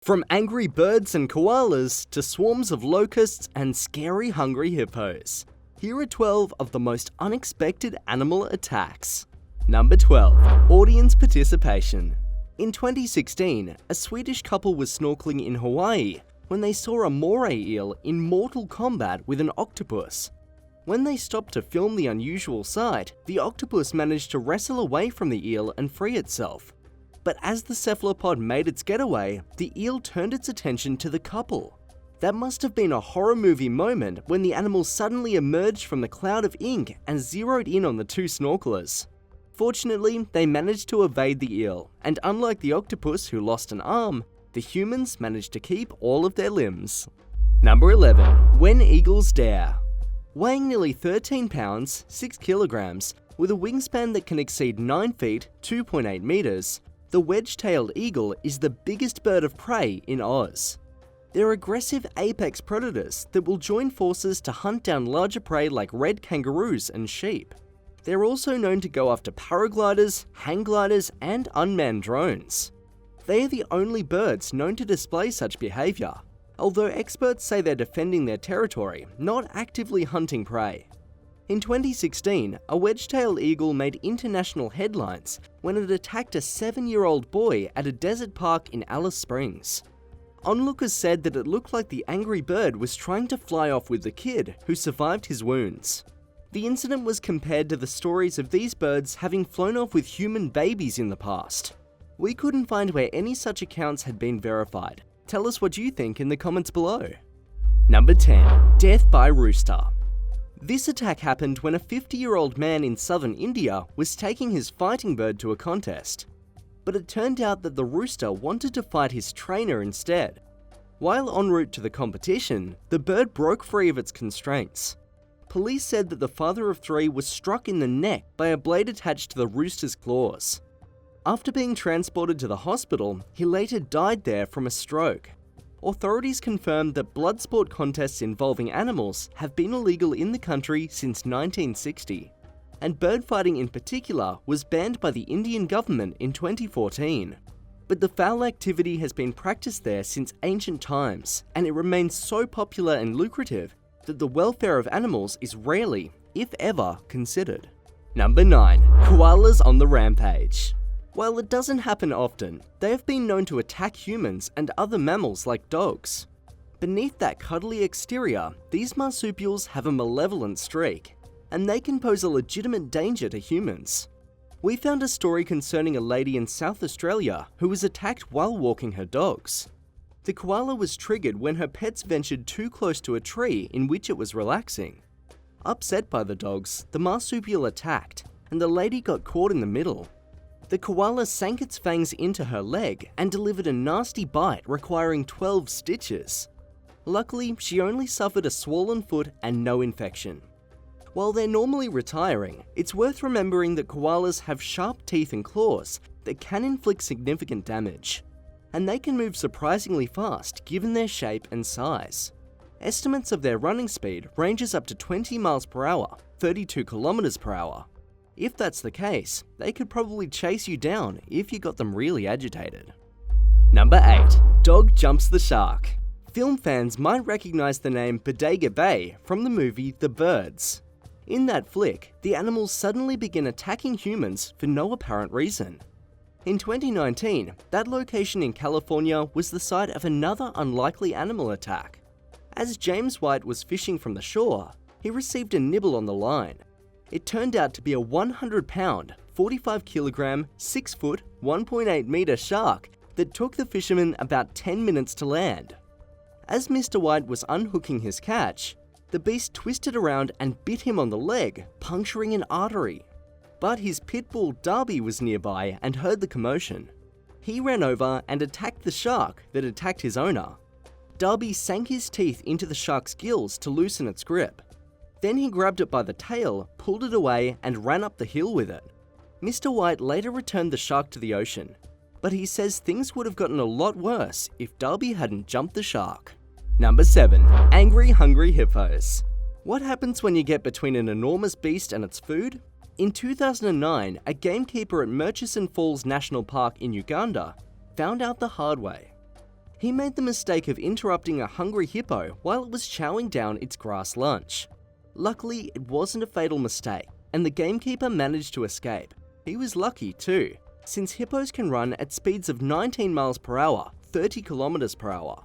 From angry birds and koalas to swarms of locusts and scary hungry hippos, here are 12 of the most unexpected animal attacks. Number 12. Audience participation. In 2016, a Swedish couple was snorkeling in Hawaii when they saw a moray eel in mortal combat with an octopus. When they stopped to film the unusual sight, the octopus managed to wrestle away from the eel and free itself. But as the cephalopod made its getaway, the eel turned its attention to the couple. That must have been a horror movie moment when the animal suddenly emerged from the cloud of ink and zeroed in on the two snorkelers. Fortunately, they managed to evade the eel, and unlike the octopus who lost an arm, the humans managed to keep all of their limbs. Number 11. When eagles dare. Weighing nearly 13 pounds, 6 kilograms, with a wingspan that can exceed 9 feet, 2.8 meters, the wedge-tailed eagle is the biggest bird of prey in Oz. They're aggressive apex predators that will join forces to hunt down larger prey like red kangaroos and sheep. They're also known to go after paragliders, hang gliders, and unmanned drones. They are the only birds known to display such behaviour, although experts say they're defending their territory, not actively hunting prey. In 2016, a wedge-tailed eagle made international headlines when it attacked a 7-year-old boy at a desert park in Alice Springs. Onlookers said that it looked like the angry bird was trying to fly off with the kid, who survived his wounds. The incident was compared to the stories of these birds having flown off with human babies in the past. We couldn't find where any such accounts had been verified. Tell us what you think in the comments below. Number 10. Death by rooster. This attack happened when a 50-year-old man in southern India was taking his fighting bird to a contest. But it turned out that the rooster wanted to fight his trainer instead. While en route to the competition, the bird broke free of its constraints. Police said that the father of three was struck in the neck by a blade attached to the rooster's claws. After being transported to the hospital, he later died there from a stroke. Authorities confirmed that blood sport contests involving animals have been illegal in the country since 1960, and bird fighting in particular was banned by the Indian government in 2014. But the foul activity has been practiced there since ancient times, and it remains so popular and lucrative that the welfare of animals is rarely, if ever, considered. Number 9. Koalas on the Rampage. While it doesn't happen often, they have been known to attack humans and other mammals like dogs. Beneath that cuddly exterior, these marsupials have a malevolent streak, and they can pose a legitimate danger to humans. We found a story concerning a lady in South Australia who was attacked while walking her dogs. The koala was triggered when her pets ventured too close to a tree in which it was relaxing. Upset by the dogs, the marsupial attacked, and the lady got caught in the middle. The koala sank its fangs into her leg and delivered a nasty bite requiring 12 stitches. Luckily, she only suffered a swollen foot and no infection. While they're normally retiring, it's worth remembering that koalas have sharp teeth and claws that can inflict significant damage, and they can move surprisingly fast given their shape and size. Estimates of their running speed ranges up to 20 miles per hour, 32 kilometers per hour. If that's the case, they could probably chase you down if you got them really agitated. Number 8. Dog jumps the shark. Film fans might recognize the name Bodega Bay from the movie The Birds. In that flick, the animals suddenly begin attacking humans for no apparent reason. In 2019, that location in California was the site of another unlikely animal attack. As James White was fishing from the shore, he received a nibble on the line. It turned out to be a 100-pound, 45-kilogram, 6-foot, 1.8 meter shark that took the fisherman about 10 minutes to land. As Mr. White was unhooking his catch, the beast twisted around and bit him on the leg, puncturing an artery. But his pit bull Darby was nearby and heard the commotion. He ran over and attacked the shark that attacked his owner. Darby sank his teeth into the shark's gills to loosen its grip. Then he grabbed it by the tail, pulled it away, and ran up the hill with it. Mr. White later returned the shark to the ocean, but he says things would have gotten a lot worse if Darby hadn't jumped the shark. Number 7. Angry hungry hippos. What happens when you get between an enormous beast and its food? In 2009, a gamekeeper at Murchison Falls National Park in Uganda found out the hard way. He made the mistake of interrupting a hungry hippo while it was chowing down its grass lunch. Luckily, it wasn't a fatal mistake, and the gamekeeper managed to escape. He was lucky too, since hippos can run at speeds of 19 miles per hour, 30 kilometers per hour.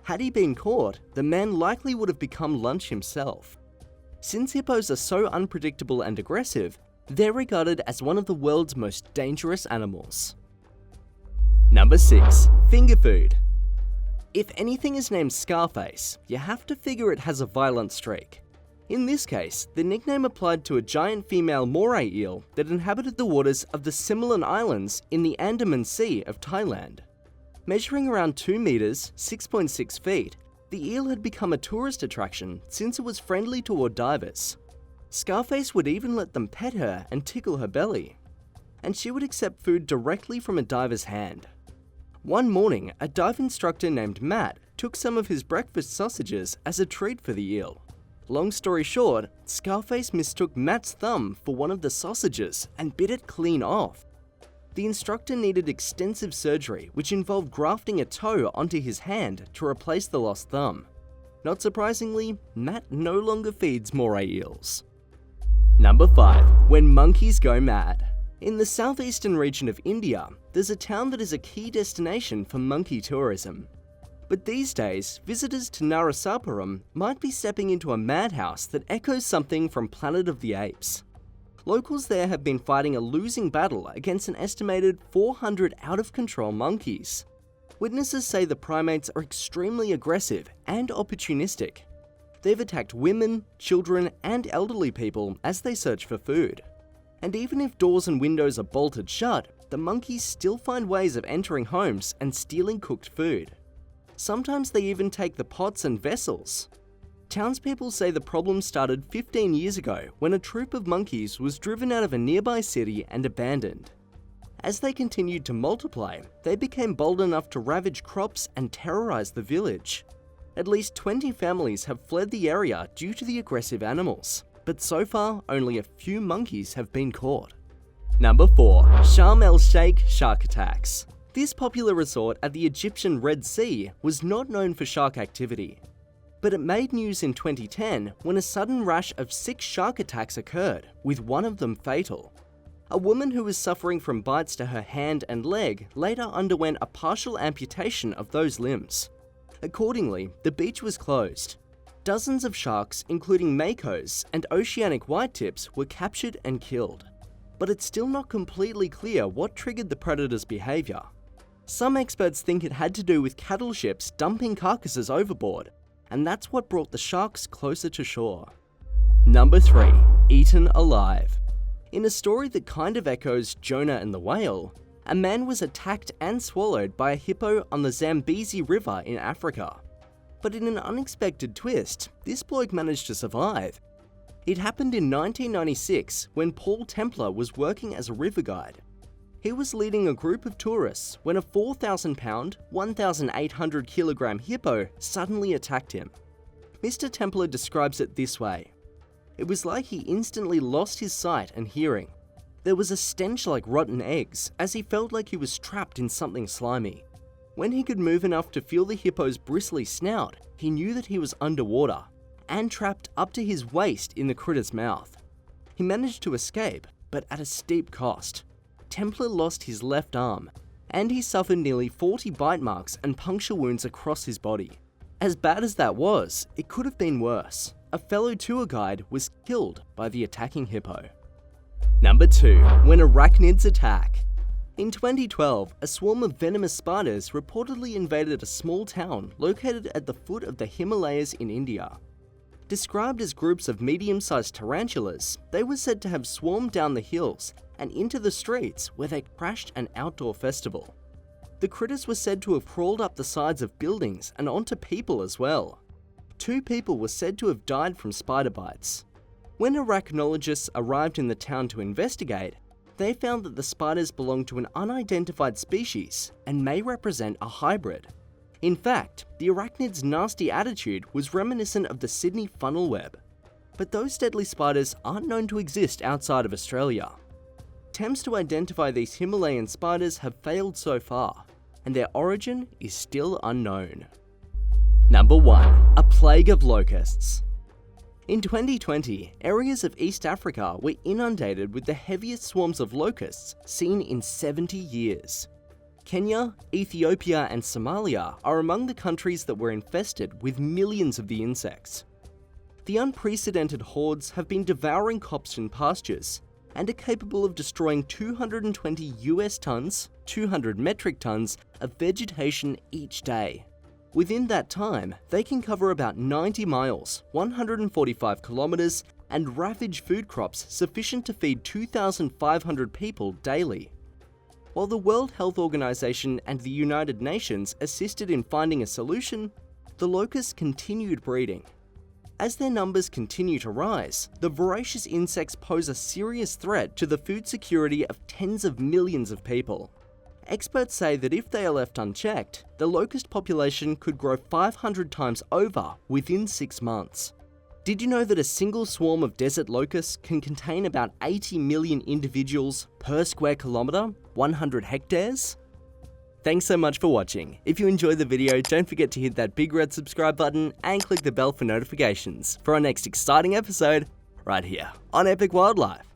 Had he been caught, the man likely would have become lunch himself. Since hippos are so unpredictable and aggressive, they're regarded as one of the world's most dangerous animals. Number 6. Finger food. If anything is named Scarface, you have to figure it has a violent streak. In this case, the nickname applied to a giant female moray eel that inhabited the waters of the Similan Islands in the Andaman Sea of Thailand. Measuring around 2 meters, 6.6 feet, the eel had become a tourist attraction since it was friendly toward divers. Scarface would even let them pet her and tickle her belly. And she would accept food directly from a diver's hand. One morning, a dive instructor named Matt took some of his breakfast sausages as a treat for the eel. Long story short, Scarface mistook Matt's thumb for one of the sausages and bit it clean off. The instructor needed extensive surgery, which involved grafting a toe onto his hand to replace the lost thumb. Not surprisingly, Matt no longer feeds moray eels. Number 5. When monkeys go mad. In the southeastern region of India, there's a town that is a key destination for monkey tourism. But these days, visitors to Narasapuram might be stepping into a madhouse that echoes something from Planet of the Apes. Locals there have been fighting a losing battle against an estimated 400 out-of-control monkeys. Witnesses say the primates are extremely aggressive and opportunistic. They've attacked women, children, and elderly people as they search for food. And even if doors and windows are bolted shut, the monkeys still find ways of entering homes and stealing cooked food. Sometimes they even take the pots and vessels. Townspeople say the problem started 15 years ago when a troop of monkeys was driven out of a nearby city and abandoned. As they continued to multiply, they became bold enough to ravage crops and terrorize the village. At least 20 families have fled the area due to the aggressive animals, but so far only a few monkeys have been caught. Number 4. Sharm el-Sheikh shark attacks. This popular resort at the Egyptian Red Sea was not known for shark activity. But it made news in 2010 when a sudden rash of 6 shark attacks occurred, with one of them fatal. A woman who was suffering from bites to her hand and leg later underwent a partial amputation of those limbs. Accordingly, the beach was closed. Dozens of sharks, including makos and oceanic whitetips, were captured and killed. But it's still not completely clear what triggered the predator's behavior. Some experts think it had to do with cattle ships dumping carcasses overboard, and that's what brought the sharks closer to shore. Number 3. Eaten alive. In a story that kind of echoes Jonah and the whale, a man was attacked and swallowed by a hippo on the Zambezi River in Africa. But in an unexpected twist, this bloke managed to survive. It happened in 1996 when Paul Templar was working as a river guide. He was leading a group of tourists when a 4,000-pound, 1,800-kilogram hippo suddenly attacked him. Mr. Templar describes it this way. It was like he instantly lost his sight and hearing. There was a stench like rotten eggs, as he felt like he was trapped in something slimy. When he could move enough to feel the hippo's bristly snout, he knew that he was underwater, and trapped up to his waist in the critter's mouth. He managed to escape, but at a steep cost. Templar lost his left arm, and he suffered nearly 40 bite marks and puncture wounds across his body. As bad as that was, it could have been worse. A fellow tour guide was killed by the attacking hippo. Number 2. When arachnids attack. In 2012, a swarm of venomous spiders reportedly invaded a small town located at the foot of the Himalayas in India. Described as groups of medium-sized tarantulas, they were said to have swarmed down the hills and into the streets where they crashed an outdoor festival. The critters were said to have crawled up the sides of buildings and onto people as well. 2 people were said to have died from spider bites. When arachnologists arrived in the town to investigate, they found that the spiders belonged to an unidentified species and may represent a hybrid. In fact, the arachnid's nasty attitude was reminiscent of the Sydney funnel web. But those deadly spiders aren't known to exist outside of Australia. Attempts to identify these Himalayan spiders have failed so far. and their origin is still unknown. Number 1. A plague of locusts. In 2020, areas of East Africa were inundated with the heaviest swarms of locusts seen in 70 years. Kenya, Ethiopia, and Somalia are among the countries that were infested with millions of the insects. The unprecedented hordes have been devouring crops and pastures, and are capable of destroying 220 US tons, 200 metric tons of vegetation each day. Within that time, they can cover about 90 miles, 145 kilometers, and ravage food crops sufficient to feed 2,500 people daily. While the World Health Organization and the United Nations assisted in finding a solution, the locusts continued breeding. As their numbers continue to rise, the voracious insects pose a serious threat to the food security of tens of millions of people. Experts say that if they are left unchecked, the locust population could grow 500 times over within 6 months. Did you know that a single swarm of desert locusts can contain about 80 million individuals per square kilometre, 100 hectares? Thanks so much for watching. If you enjoyed the video, don't forget to hit that big red subscribe button and click the bell for notifications for our next exciting episode right here on Epic Wildlife.